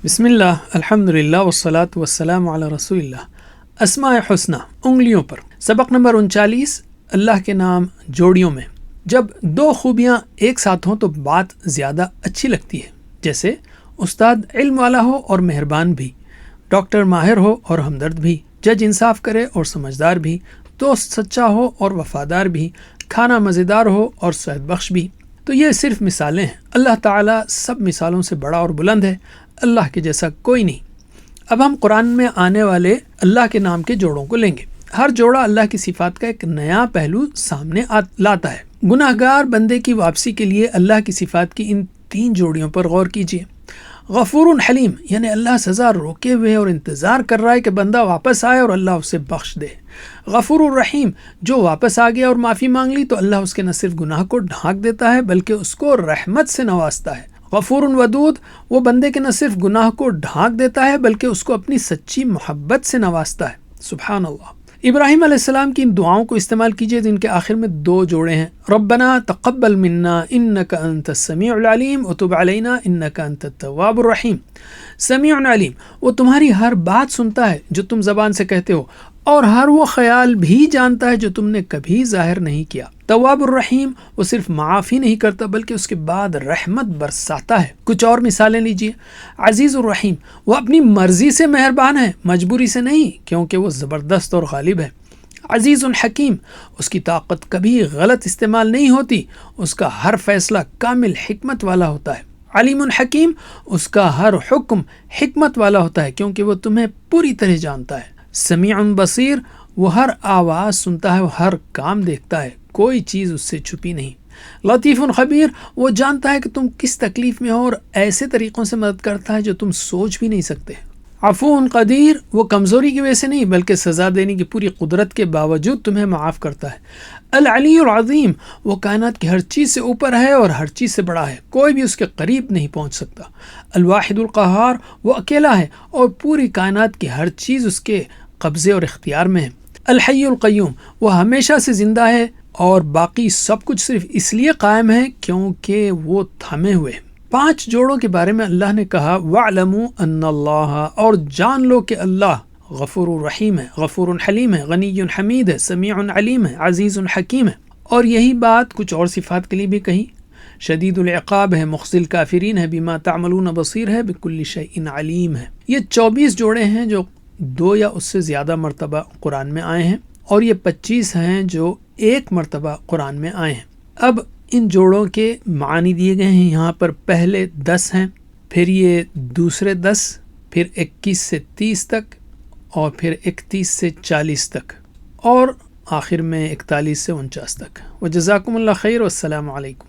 بسم اللہ، الحمدللہ والصلاة والسلام علی رسول اللہ۔ اسماء حسنہ، انگلیوں پر۔ سبق نمبر 39، اللہ کے نام جوڑیوں میں۔ جب دو خوبیاں ایک ساتھ ہوں تو بات زیادہ اچھی لگتی ہے، جیسے استاد علم والا ہو اور مہربان بھی، ڈاکٹر ماہر ہو اور ہمدرد بھی، جج انصاف کرے اور سمجھدار بھی، دوست سچا ہو اور وفادار بھی، کھانا مزیدار ہو اور صحت بخش بھی۔ تو یہ صرف مثالیں ہیں، اللہ تعالیٰ سب مثالوں سے بڑا اور بلند ہے، اللہ کے جیسا کوئی نہیں۔ اب ہم قرآن میں آنے والے اللہ کے نام کے جوڑوں کو لیں گے۔ ہر جوڑا اللہ کی صفات کا ایک نیا پہلو سامنے لاتا ہے۔ گناہ گار بندے کی واپسی کے لیے اللہ کی صفات کی ان 3 جوڑیوں پر غور کیجیے۔ غفور حلیم، یعنی اللہ سزا روکے ہوئے اور انتظار کر رہا ہے کہ بندہ واپس آئے اور اللہ اسے بخش دے۔ غفور الرحیم، جو واپس آ گیا اور معافی مانگ لی تو اللہ اس کے نہ صرف گناہ کو ڈھانک دیتا ہے بلکہ اس کو رحمت سے نوازتا ہے۔ غفور ودود، وہ بندے کے نہ صرف گناہ کو ڈھانک دیتا ہے بلکہ اس کو اپنی سچی محبت سے نوازتا ہے۔ سبحان اللہ۔ ابراہیم علیہ السلام کی ان دعاؤں کو استعمال کیجئے جن کے آخر میں 2 جوڑے ہیں۔ ربنا تقبل منا انک انت السمیع العلیم وتب علینا انک انت التواب الرحیم۔ سمیع علیم، وہ تمہاری ہر بات سنتا ہے جو تم زبان سے کہتے ہو، اور ہر وہ خیال بھی جانتا ہے جو تم نے کبھی ظاہر نہیں کیا۔ تواب الرحیم، وہ صرف معاف ہی نہیں کرتا بلکہ اس کے بعد رحمت برساتا ہے۔ کچھ اور مثالیں لیجئے۔ عزیز الرحیم، وہ اپنی مرضی سے مہربان ہے، مجبوری سے نہیں، کیونکہ وہ زبردست اور غالب ہے۔ عزیز الحکیم، اس کی طاقت کبھی غلط استعمال نہیں ہوتی، اس کا ہر فیصلہ کامل حکمت والا ہوتا ہے۔ علیم الحکیم، اس کا ہر حکم حکمت والا ہوتا ہے کیونکہ وہ تمہیں پوری طرح جانتا ہے۔ سمیع بصیر، وہ ہر آواز سنتا ہے، وہ ہر کام دیکھتا ہے، کوئی چیز اس سے چھپی نہیں۔ لطیف خبیر، وہ جانتا ہے کہ تم کس تکلیف میں ہو اور ایسے طریقوں سے مدد کرتا ہے جو تم سوچ بھی نہیں سکتے۔ عفو قدیر، وہ کمزوری کی وجہ سے نہیں بلکہ سزا دینے کی پوری قدرت کے باوجود تمہیں معاف کرتا ہے۔ العلی العظیم، وہ کائنات کی ہر چیز سے اوپر ہے اور ہر چیز سے بڑا ہے، کوئی بھی اس کے قریب نہیں پہنچ سکتا۔ الواحد القہار، وہ اکیلا ہے اور پوری کائنات کی ہر چیز اس کے قبضے اور اختیار میں ہے۔ الحی القیوم، وہ ہمیشہ سے زندہ ہے اور باقی سب کچھ صرف اس لیے قائم ہے کیونکہ وہ تھمے ہوئے۔ 5 جوڑوں کے بارے میں اللہ نے کہا وَاعْلَمُوا أَنَّ اللَّهَ، اور جان لو کہ اللہ غفور الرحیم ہے، غفور حلیم ہے، غنی حمید ہے، سمیع علیم ہے، عزیز حکیم ہے۔ اور یہی بات کچھ اور صفات کے لیے بھی کہی۔ شدید العقاب ہے، مخزی الکافرین ہے، بما تعملون بصیر ہے، بکل شیء علیم ہے۔ یہ 24 جوڑے ہیں جو 2 یا اس سے زیادہ مرتبہ قرآن میں آئے ہیں، اور یہ 25 ہیں جو 1 مرتبہ قرآن میں آئے ہیں۔ اب ان جوڑوں کے معنی دیے گئے ہیں یہاں پر۔ پہلے 10 ہیں، پھر یہ دوسرے 10، پھر 21 سے 30 تک، اور پھر 31 سے 40 تک، اور آخر میں 41 سے 49 تک۔ وجزاکم اللہ خیر، والسلام علیکم۔